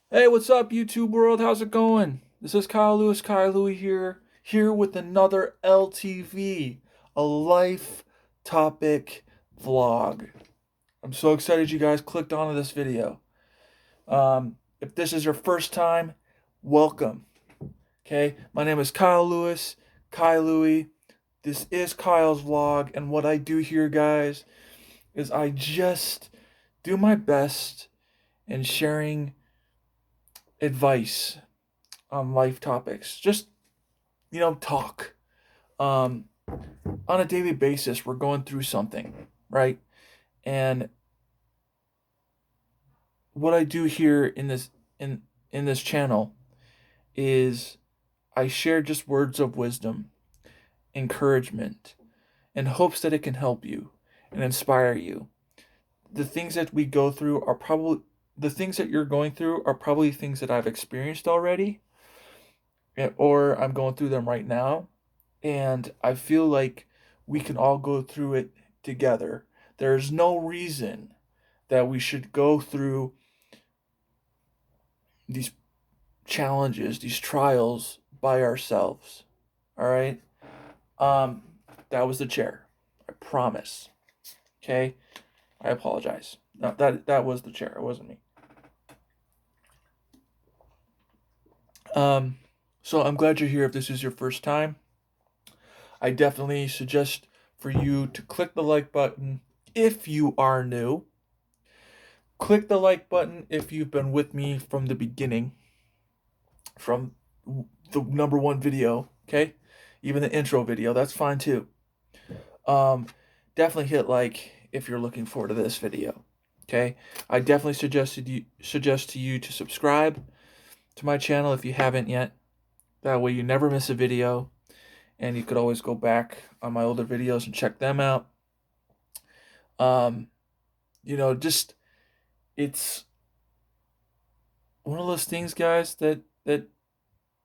Hey, what's up, YouTube world? How's it going? This is Kyle Lewis, Kyle Louie here with another LTV, a life topic vlog. I'm so excited you guys clicked onto this video. If this is your first time, welcome. Okay, my name is Kyle Lewis, Kyle Louie. This is Kyle's vlog, and what I do here, guys, is I just do my best in sharing advice on life topics. Just, talk. Um, on a daily basis, we're going through something, right? And what I do here in this channel is I share just words of wisdom, encouragement, in hopes that it can help you and inspire you. The things that we go through are probably the things that you're going through are probably things that I've experienced already, or I'm going through them right now. And I feel like we can all go through it together. There's no reason that we should go through these challenges, these trials by ourselves. All right? Um that was the chair. I promise. Okay? I apologize. No, that was the chair. It wasn't me. Um so I'm glad you're here if this is your first time. I definitely suggest for you to click the like button if you are new. Click the like button if you've been with me from the beginning, from the number one video, okay? Even the intro video, that's fine too. Um, Definitely hit like if you're looking forward to this video, okay? I definitely suggest to you to subscribe to my channel if you haven't yet. That way you never miss a video, and you could always go back on my older videos and check them out. Um, just it's one of those things, guys, that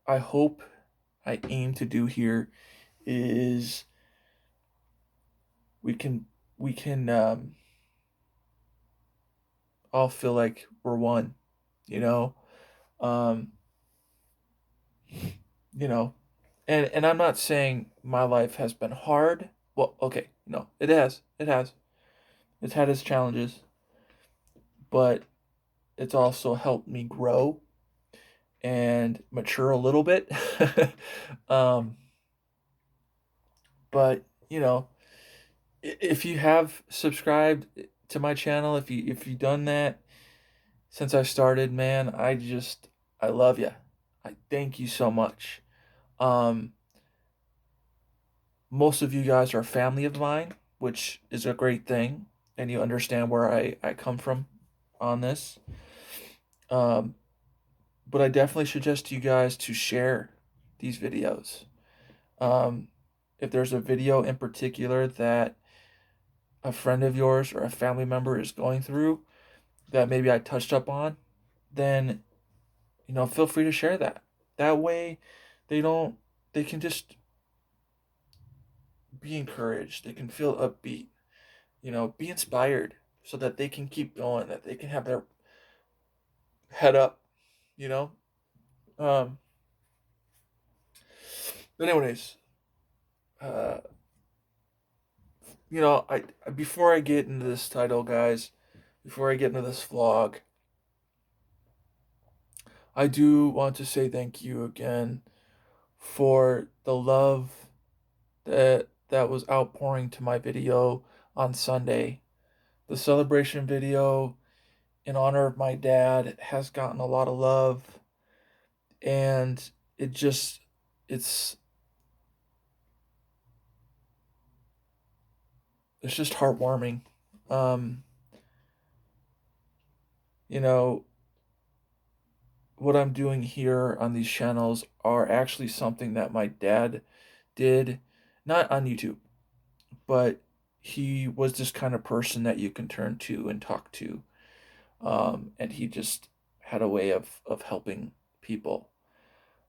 I hope I aim to do here is we can we can all feel like we're one, you know. Um, you know, and I'm not saying my life has been hard. Well, okay, no, it has. It has. It's had its challenges, but it's also helped me grow and mature a little bit. um, but if you have subscribed to my channel, if you've done that since I started, man, I love you. I thank you so much. Um, Most of you guys are family of mine, which is a great thing, and you understand where I come from on this. Um, but I definitely suggest you guys to share these videos. Um, if there's a video in particular that a friend of yours or a family member is going through that maybe I touched up on, then feel free to share that. That way they don't they can just be encouraged. They can feel upbeat, be inspired so that they can keep going, that they can have their head up, you know? Um but anyways, uh I before I get into this title, guys, before I get into this vlog, I do want to say thank you again for the love that was outpouring to my video on Sunday. The celebration video in honor of my dad has gotten a lot of love, and it just it's it's just heartwarming. Um, you know, what I'm doing here on these channels are actually something that my dad did, not on YouTube, but he was this kind of person that you can turn to and talk to. And he just had a way of helping people.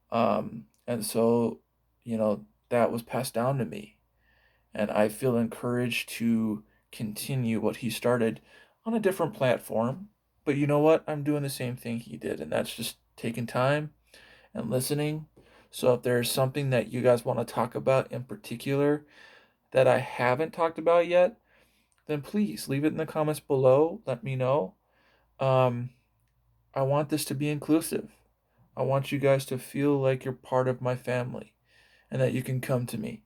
And so, that was passed down to me. And I feel encouraged to continue what he started on a different platform. But you know what? I'm doing the same thing he did, and that's just taking time and listening. So if there's something that you guys want to talk about in particular that I haven't talked about yet, then please leave it in the comments below. Let me know. Um, I want this to be inclusive. I want you guys to feel like you're part of my family and that you can come to me.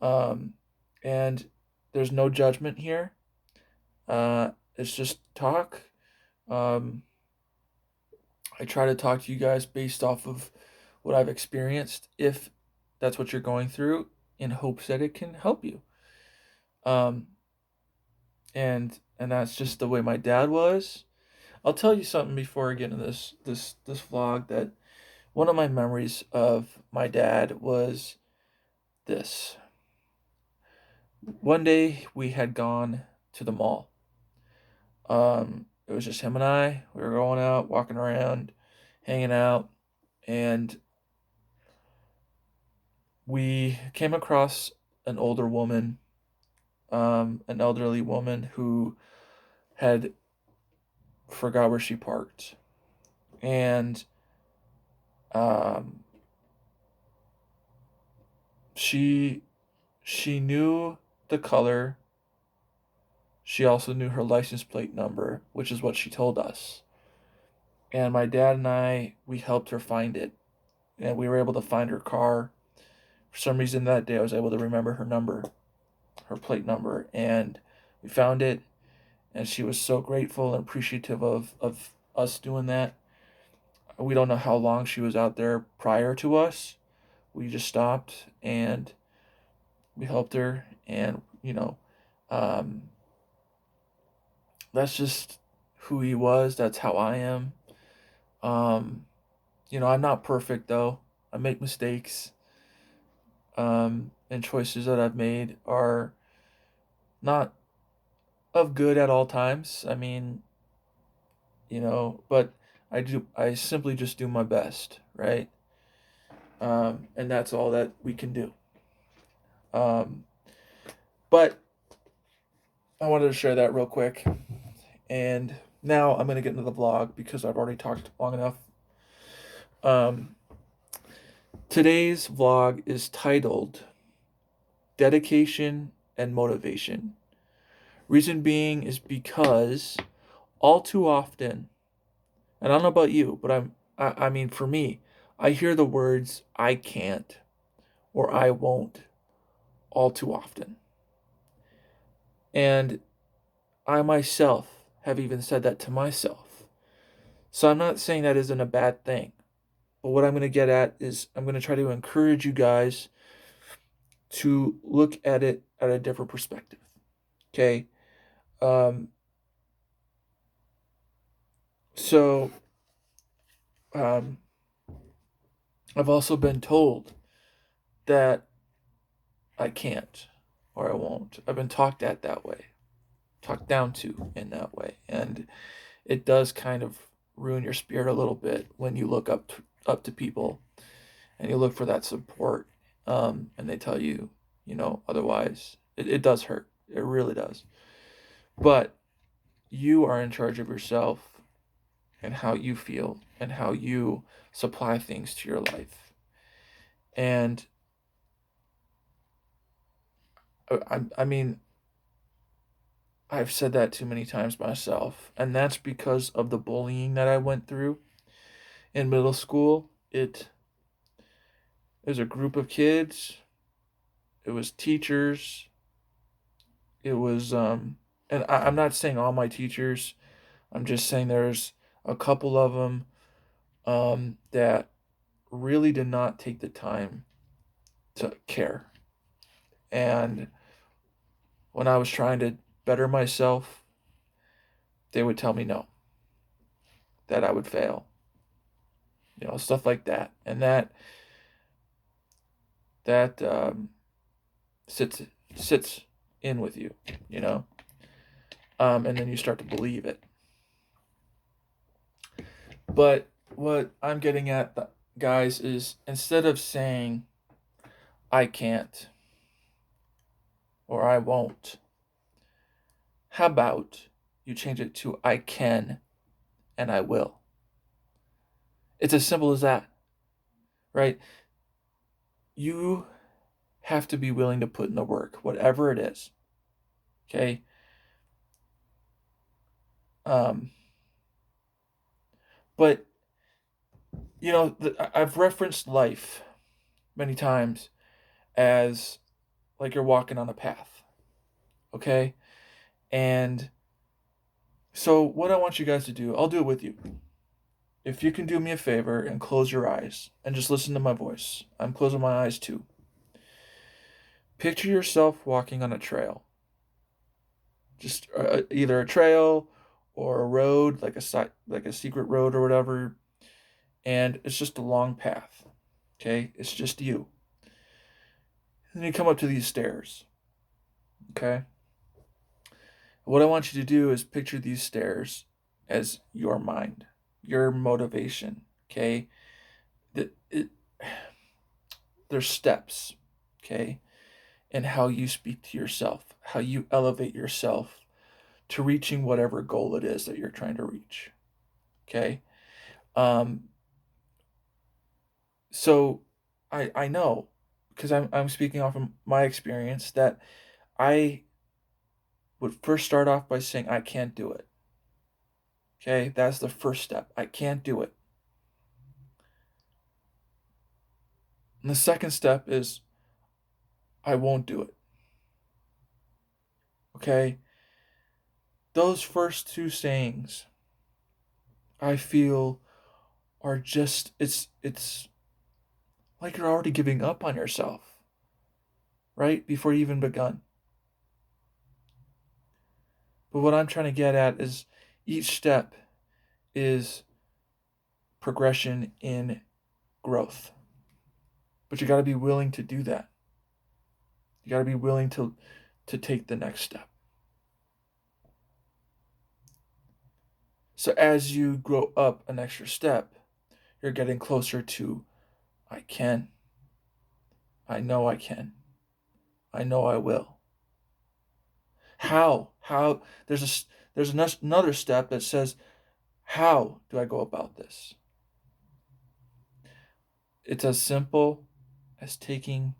Um, and there's no judgment here. It's just talk. Um, I try to talk to you guys based off of what I've experienced, if that's what you're going through, in hopes that it can help you. Um, and that's just the way my dad was. I'll tell you something before I get into this vlog, that one of my memories of my dad was this. One day we had gone to the mall. It was just him and I. We were going out, walking around, hanging out, and we came across an older woman, an elderly woman who had forgot where she parked, and um, she she knew the color. She also knew her license plate number, which is what she told us. And my dad and I, we helped her find it, and we were able to find her car. For some reason that day, I was able to remember her number, her plate number, and we found it. And she was so grateful and appreciative of us doing that. We don't know how long she was out there prior to us. We just stopped and we helped her, and um, that's just who he was. That's how I am. Um, I'm not perfect though. I make mistakes. And choices that I've made are not of good at all times. I mean, but I simply just do my best, right? And that's all that we can do. Um, but I wanted to share that real quick. And now I'm going to get into the vlog because I've already talked long enough. Um, Today's vlog is titled Dedication and Motivation. Reason being is because all too often, and I don't know about you, but I mean, for me, I hear the words "I can't" or "I won't" all too often. And I myself have even said that to myself. So I'm not saying that isn't a bad thing. But what I'm going to get at is I'm going to try to encourage you guys to look at it at a different perspective. Okay? Um, so um, I've also been told that I can't or I won't. I've been talked at that way, talked down to in that way. And it does kind of ruin your spirit a little bit when you look up to people and you look for that support, and they tell you, otherwise. It does hurt. It really does. But you are in charge of yourself and how you feel and how you supply things to your life. And I mean, I've said that too many times myself, and that's because of the bullying that I went through in middle school. It was a group of kids. It was teachers. It was and I'm not saying all my teachers. I'm just saying there's a couple of them that really did not take the time to care. And when I was trying to better myself, they would tell me no, that I would fail, stuff like that. And that sits sits in with you, you know, and then you start to believe it. But what I'm getting at, guys, is instead of saying I can't or I won't, how about you change it to I can and I will. It's as simple as that, right? You have to be willing to put in the work, whatever it is. Okay? Um, but, I've referenced life many times as like you're walking on a path. Okay? And so, what I want you guys to do, I'll do it with you. If you can do me a favor and close your eyes and just listen to my voice, I'm closing my eyes too. Picture yourself walking on a trail, just either a trail or a road, like a secret road or whatever, and it's just a long path. Okay, it's just you. And then you come up to these stairs. Okay, what I want you to do is picture these stairs as your mind, your motivation. Okay, that it, there's steps. Okay, and how you speak to yourself, how you elevate yourself to reaching whatever goal it is that you're trying to reach. Okay. Um, so I know because I'm speaking off of my experience that I would first start off by saying I can't do it. Okay, that's the first step. I can't do it. And the second step is I won't do it. Okay? Those first two sayings I feel are just it's like you're already giving up on yourself, right? Before you even begun. But what I'm trying to get at is each step is progression in growth. But you got to be willing to do that. You got to be willing to take the next step. So as you grow up an extra step, you're getting closer to I can. I know I can. I know I will. How? There's another step that says how do I go about this? It's as simple as taking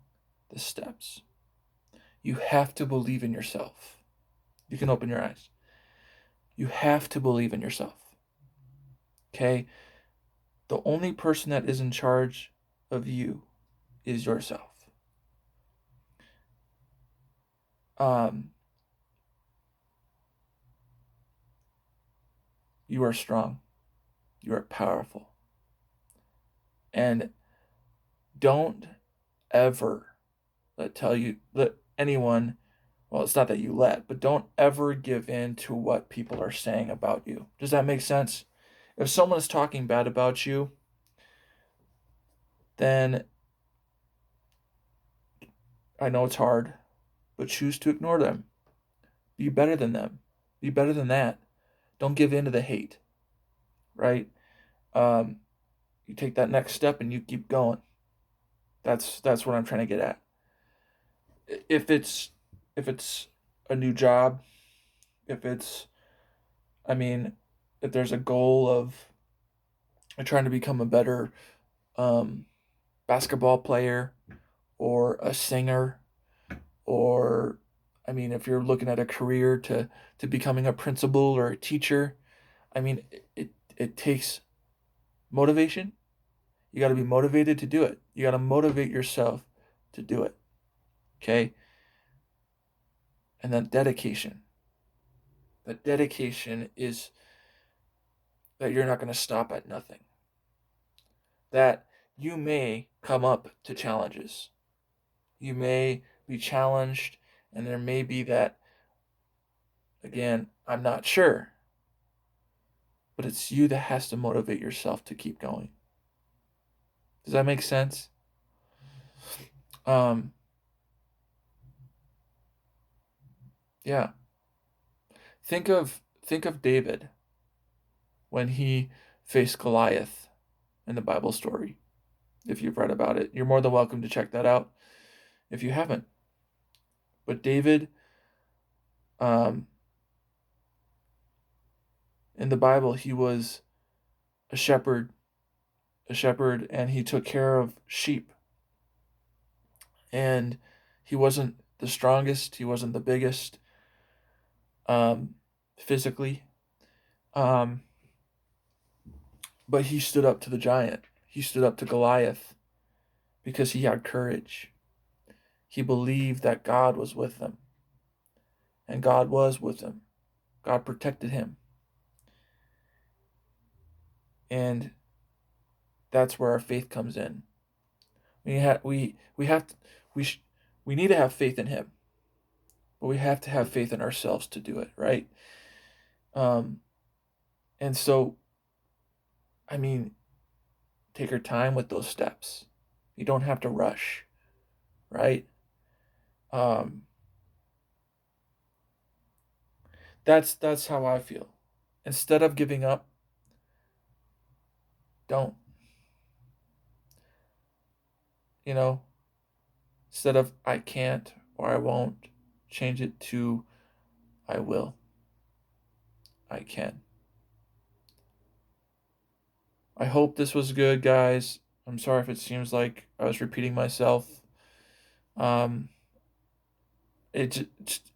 the steps. You have to believe in yourself. You can open your eyes. You have to believe in yourself. Okay? The only person that is in charge of you is yourself. Um, you are strong. You are powerful. And don't ever let anyone, well, it's not that you let, but don't ever give in to what people are saying about you. Does that make sense? If someone is talking bad about you, then I know it's hard, but choose to ignore them. Be better than them. Be better than that. Don't give in to the hate, right? Um, you take that next step and you keep going. That's what I'm trying to get at. If it's a new job, if it's I mean, if there's a goal of trying to become a better um, basketball player or a singer, or I mean, if you're looking at a career to becoming a principal or a teacher, I mean, it takes motivation. You got to be motivated to do it. You got to motivate yourself to do it. Okay? And then dedication. The dedication is that you're not going to stop at nothing. That you may come up to challenges. You may be challenged, and there may be that, again, I'm not sure. But it's you that has to motivate yourself to keep going. Does that make sense? Um, yeah. Think of David when he faced Goliath in the Bible story. If you've read about it, you're more than welcome to check that out if you haven't. But David, um, in the Bible, he was a shepherd, and he took care of sheep. And he wasn't the strongest, he wasn't the biggest, um, physically, um, but he stood up to the giant. He stood up to Goliath because he had courage. He believed that God was with him, and God was with him. God protected him. And that's where our faith comes in. We have to, we need to have faith in him, but we have to have faith in ourselves to do it, right? Um, and so, I mean, take your time with those steps. You don't have to rush, right? Um, that's how I feel. Instead of giving up, don't. You know, instead of I can't or I won't, change it to I will. I can. I hope this was good, guys. I'm sorry if it seems like I was repeating myself. Um, it's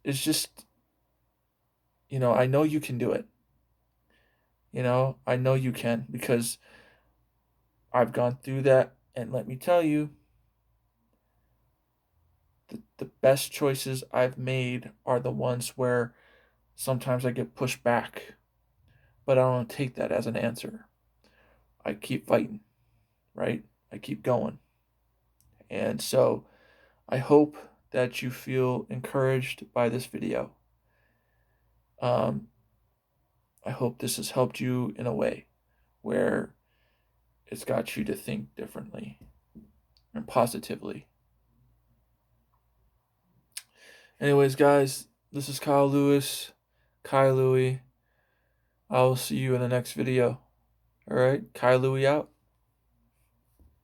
just, I know you can do it. I know you can because I've gone through that. And let me tell you, the best choices I've made are the ones where sometimes I get pushed back, but I don't take that as an answer. I keep fighting, right? I keep going. And so I hope that you feel encouraged by this video. Um, I hope this has helped you in a way where it's got you to think differently and positively. Anyways, guys, this is Kyle Lewis, Kai Louie. I will see you in the next video. All right, Kai Louie out.